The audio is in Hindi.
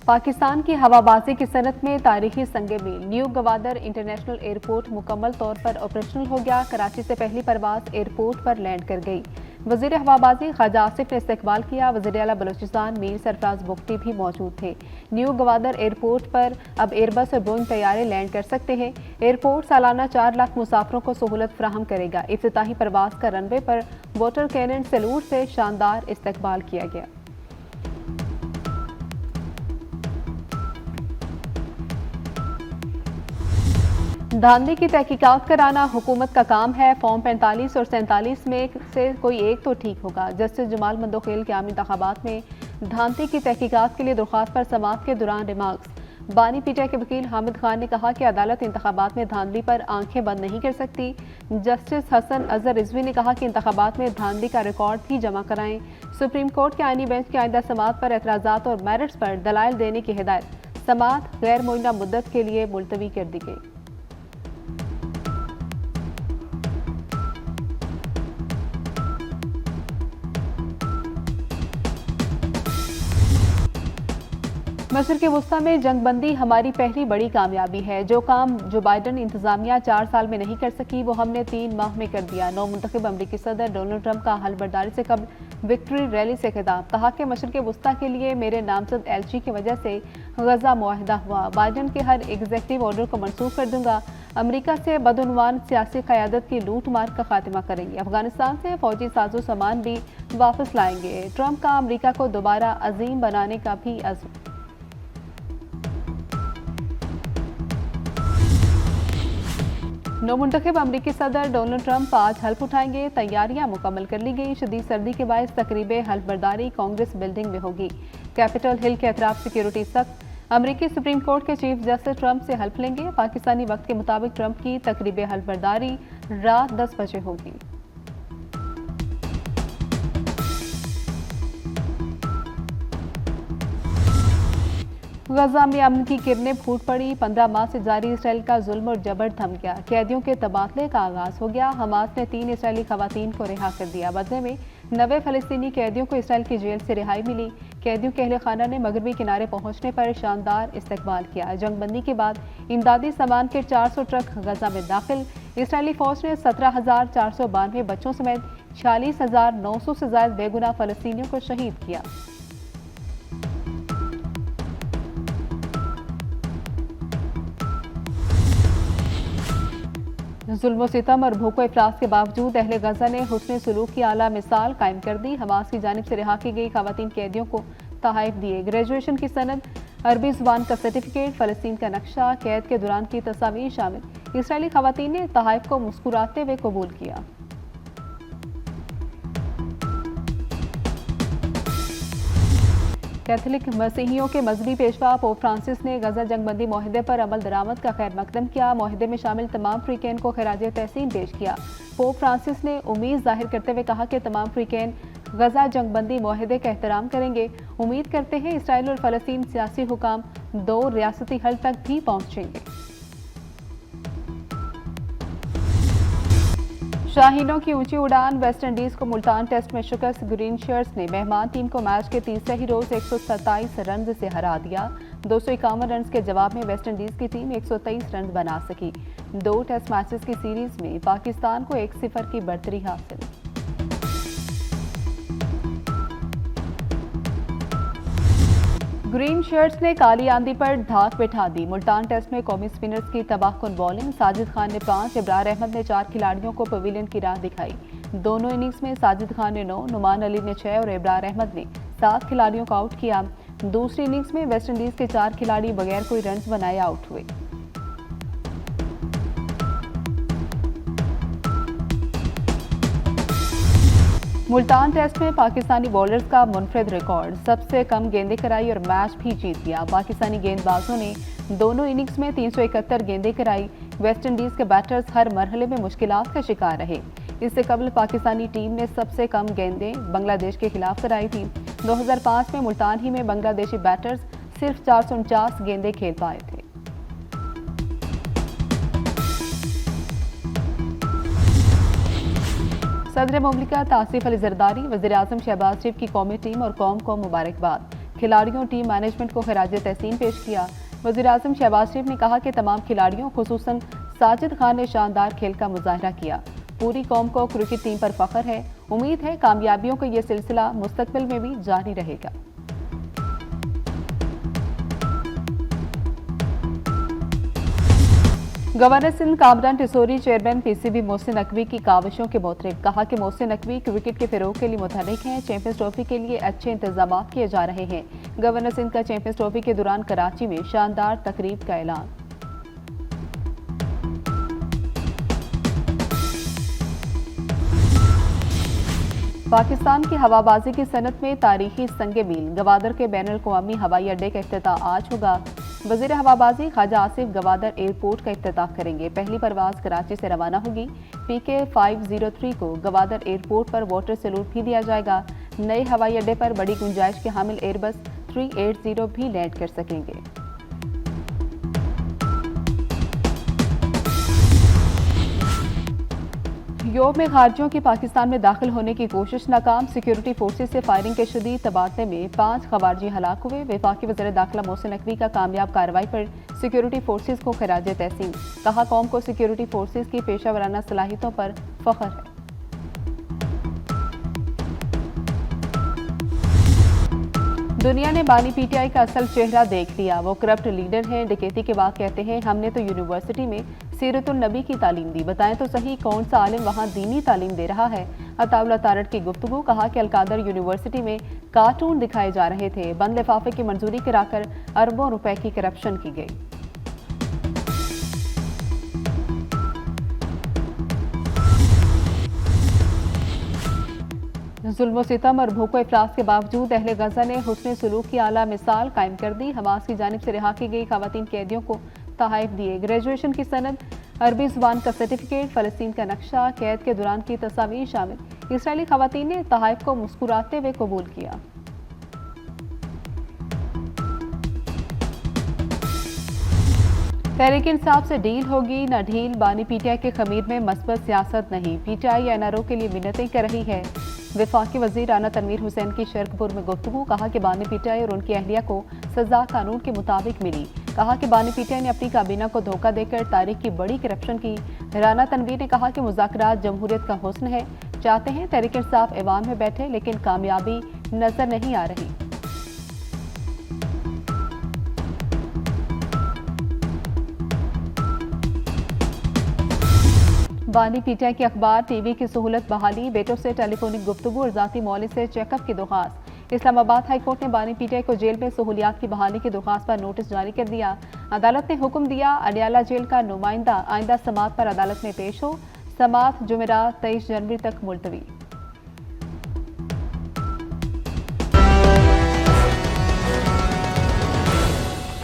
पाकिस्तान की हवाबाजी की सनत में तारीखी संगे मील। न्यू गवादर इंटरनेशनल एयरपोर्ट मुकम्मल तौर पर ऑपरेशनल हो गया। कराची से पहली परवाज एयरपोर्ट पर लैंड कर गई। वजीर हवाबाजी ख्वाजा आसिफ ने इस्तकबाल किया। वजीर आला बलूचिस्तान मीर सरफराज बुख्ती भी मौजूद थे। न्यू गवादर एयरपोर्ट पर अब एयरबस और बोइंग तैयारे लैंड कर सकते हैं। एयरपोर्ट सालाना 4 लाख मुसाफरों को सहूलत फराहम करेगा। इफ्तिताही परवाज का रनवे पर वाटर कैनन सैल्यूट से शानदार इस्तकबाल किया गया। धांधली की तहकीकात कराना हुकूमत का काम है। फॉर्म 45 और 47 में से कोई एक तो ठीक होगा। जस्टिस जमाल मंदोखेल के आम इंतखाबात में धांधली की तहकीकात के लिए दरख्वास्त पर समाअत के दौरान रिमार्क्स। बानी पीटीआई के वकील हामिद खान ने कहा कि अदालत इंतखाबात में धांधली पर आंखें बंद नहीं कर सकती। जस्टिस हसन अजहर रिजवी ने कहा कि इंतखाबात में धांधली का रिकॉर्ड भी जमा कराएं। सुप्रीम कोर्ट के आईनी बेंच की आइंदा समाअत पर एतराज़ात और मेरिट्स पर दलाइल देने की हिदायत। समाअत गैर मुइन्ना मुद्दत के लिए मुलतवी कर दी गई। मशरिक़ वुस्ता में जंगबंदी हमारी पहली बड़ी कामयाबी है। जो काम जो बाइडन इंतजामिया 4 साल में नहीं कर सकी वो हमने 3 माह में कर दिया। नौ मुंतखब अमरीकी सदर डोनाल्ड ट्रंप का हलबर्दारी से कबल विक्ट्री रैली से खिताब। कहा कि मशरिक़ वुस्ता के लिए मेरे नामजद एलची की वजह से गजा मुआहदा हुआ। बाइडन के हर एग्जीक्यूटिव ऑर्डर को मनसूख कर दूंगा। अमरीका से बदउनवान सियासी क़यादत की लूट मार का खात्मा करेंगे। अफगानिस्तान से फौजी साजो सामान भी वापस लाएंगे। ट्रंप का अमरीका को दोबारा अजीम बनाने का भी अज़्म। नौमुंतखब अमरीकी सदर डोनाल्ड ट्रंप आज हल्फ उठाएंगे। तैयारियां मुकम्मल कर ली गई। शदीद सर्दी के बायस तकरीब हल्फबरदारी कांग्रेस बिल्डिंग में होगी। कैपिटल हिल के अतराफ सिक्योरिटी सख्त। अमरीकी सुप्रीम कोर्ट के चीफ जस्टिस ट्रंप से हल्फ लेंगे। पाकिस्तानी वक्त के मुताबिक ट्रंप की तकरीब हल्फबरदारी रात 10 बजे होगी। गजा में अमन की किरणें फूट पड़ी। 15 माह से जारी इसराइल का जुल्म और जबर थम गया। कैदियों के तबादले का आगाज हो गया। हमास ने 3 इसराइली खवातीन को रिहा कर दिया। बदले में 90 फलस्तीनी कैदियों को इसराइल की जेल से रिहाई मिली। कैदियों के अहले खाना ने मगरबी किनारे पहुंचने पर शानदार इस्तकबाल किया। जंगबंदी के बाद इमदादी सामान के 400 ट्रक गजा में दाखिल। इसराइली फौज ने 17,492 बच्चों समेत 46,900 से ज्यादा बेगुनाह फलस्तीनियों को शहीद किया। जुल्म सितम और भूखो इफलास के बावजूद अहले गजा ने हुस्न सलूक की आला मिसाल कायम कर दी। हमास की जानिब से रिहा की गई खवातीन कैदियों को तोहफे दिए। ग्रेजुएशन की सनद, अरबी जुबान का सर्टिफिकेट, फलस्तीन का नक्शा, कैद के दौरान की तस्वीर शामिल। इसराइली खवातीन ने तोहफे को मुस्कुराते हुए कबूल किया। कैथोलिक मसीहियों के मजहबी पेशवा पोप फ्रांसिस ने गजा जंगबंदी मुआहदे पर अमल दरामद का खैर मकदम किया। मुआहदे में शामिल तमाम फ्रीकैन को खराज तहसीन पेश किया। पोप फ्रांसिस ने उम्मीद जाहिर करते हुए कहा कि तमाम फ्रीकैन गजा जंगबंदी मुआहदे का एहतराम करेंगे। उम्मीद करते हैं इसराइल और फलस्तीन सियासी हुकाम 2 रियासती हल तक भी पहुंचेंगे। शाहीनों की ऊंची उड़ान। वेस्ट इंडीज को मुल्तान टेस्ट में शिकस्त। ग्रीन शर्ट्स ने मेहमान टीम को मैच के तीसरे ही रोज 127 रन से हरा दिया। 251 रन के जवाब में वेस्ट इंडीज की टीम 123 रन बना सकी। 2 टेस्ट मैचेस की सीरीज में पाकिस्तान को 1-0 की बढ़तरी हासिल। ग्रीन शर्ट्स ने काली आंधी पर धाक बिठा दी। मुल्तान टेस्ट में कौमी स्पिनर्स की तबाहकुन बॉलिंग। साजिद खान ने 5, इब्रार अहमद ने 4 खिलाड़ियों को पवेलियन की राह दिखाई। दोनों इनिंग्स में साजिद खान ने 9, नुमान अली ने 6 और इब्रार अहमद ने 7 खिलाड़ियों को आउट किया। दूसरी इनिंग्स में वेस्ट इंडीज के 4 खिलाड़ी बगैर कोई रन बनाए आउट हुए। मुल्तान टेस्ट में पाकिस्तानी बॉलर्स का मुनफरिद रिकॉर्ड। सबसे कम गेंदें कराई और मैच भी जीत गया। पाकिस्तानी गेंदबाजों ने दोनों इनिंग्स में 371 गेंदें कराई। वेस्ट इंडीज के बैटर्स हर मरहले में मुश्किलात का शिकार रहे। इससे कबल पाकिस्तानी टीम ने सबसे कम गेंदें बांग्लादेश के खिलाफ कराई थी। 2005 में मुल्तान ही में बांग्लादेशी बैटर्स सिर्फ 449 गेंदें खेल पाए थे। सदर मुमलिकत आसिफ अली जरदारी, वज़ीर आज़म शहबाज शरीफ की कौमी टीम और कौम को मुबारकबाद। खिलाड़ियों टीम मैनेजमेंट को खिराज तहसीन पेश किया। वज़ीर-ए-आज़म शहबाज शरीफ ने कहा कि तमाम खिलाड़ियों खुसूसन साजिद खान ने शानदार खेल का मुजाहरा किया। पूरी कौम को क्रिकेट टीम पर फख्र है। उम्मीद है कामयाबियों का ये सिलसिला मुस्तकबिल में भी जारी रहेगा। Governor Sindh Kamran Tessori chairman PCB Mohsin Naqvi की काविशों के मुतरिक कहा कि मोहसिन नकवी क्रिकेट के फिरोग के लिए मुतहरिक हैं। चैंपियंस ट्रॉफी के लिए अच्छे इंतजाम किए जा रहे हैं। गवर्नर सिंध का चैंपियंस ट्रॉफी के दौरान कराची में शानदार तकरीब का ऐलान। पाकिस्तान की हवाबाजी की सनत में तारीखी संगे मील गवादर के बैनुल अक़वामी हवाई अड्डे का इफ्तिताह आज होगा। वज़ीर हवाबाजी ख्वाजा आसिफ गवादर एयरपोर्ट का इफ्तिताह करेंगे। पहली परवाज कराची से रवाना होगी। PK 503 को गवादर एयरपोर्ट पर वाटर सैल्यूट भी दिया जाएगा। नए हवाई अड्डे पर बड़ी गुंजाइश के हामिल एयरबस 380 भी लैंड कर सकेंगे। यूरोप में खारजियों की पाकिस्तान में दाखिल होने की कोशिश नाकाम। सिक्योरिटी फोर्सेज से फायरिंग के शदीद तबादले में 5 खवारजी हलाक हुए। वफाकी वज़ीर दाखिला मोहसिन नकवी का कामयाब कार्रवाई पर सिक्योरिटी फोर्सेज को खिराज तहसीन। कहा कौम को सिक्योरिटी फोर्सेज की पेशा वराना सलाहियतों पर फख्र है। दुनिया ने बानी PTI का असल चेहरा देख लिया। वो करप्ट लीडर हैं। डकैती के बाद कहते हैं हमने तो यूनिवर्सिटी में सीरतुल नबी की तालीम दी। बताएं तो सही कौन सा आलिम वहां दीनी तालीम दे रहा है। अताउल्लाह तारड़ की गुफ्तगू। कहा कि अलकादर यूनिवर्सिटी में कार्टून दिखाए जा रहे थे। बंद लिफाफे की मंजूरी कराकर अरबों रुपए की करप्शन की गई। जुल्म सितम और भूखो इफलास के बावजूद अहले गजा ने हुस्न सलूक की आला मिसाल कायम कर दी। हमास की जानिब से रिहा की गई खवातीन कैदियों को तोहफे दिए। ग्रेजुएशन की सनद, अरबी जुबान का सर्टिफिकेट, फलस्तीन का नक्शा, कैद के दौरान की तस्वीर शामिल। इसराइली खवातीन ने तोहफे को मुस्कुराते हुए कबूल किया। तहरीक इंसाफ से डील होगी न ढील। बानी PTI के खमीर में मस्बत सियासत नहीं। PTI NRO के लिए मिन्नतें कर रही है। वफाकी वजीर राना तनवीर हुसैन की शरकपुर में गुफ्तगू। कहा कि बानी PTI और उनकी अहलिया को सजा कानून के मुताबिक मिली। कहा कि बानी PTI ने अपनी काबीना को धोखा देकर तारीख की बड़ी करप्शन की। राना तनवीर ने कहा कि मुज़ाकरात जमहूरियत का हुस्न है। चाहते हैं तहरीक इंसाफ ऐवान में बैठे, लेकिन कामयाबी नजर नहीं आ रही। बानी PTI के अखबार TV की सहूलत बहाली। बेटों से टेलीफोनिक गुफ्तगू और जाती मौलिक से चेकअप की दरख्वास्त। इस्लामाबाद हाई कोर्ट ने बानी PTI को जेल में सहूलियात की बहाली की दरख्वास्त पर नोटिस जारी कर दिया। अदालत ने हुक्म दिया अडियाला जेल का नुमाइंदा आइंदा समाअत पर अदालत में पेश हो। समाअत जुमेरात 23 जनवरी तक मुलतवी।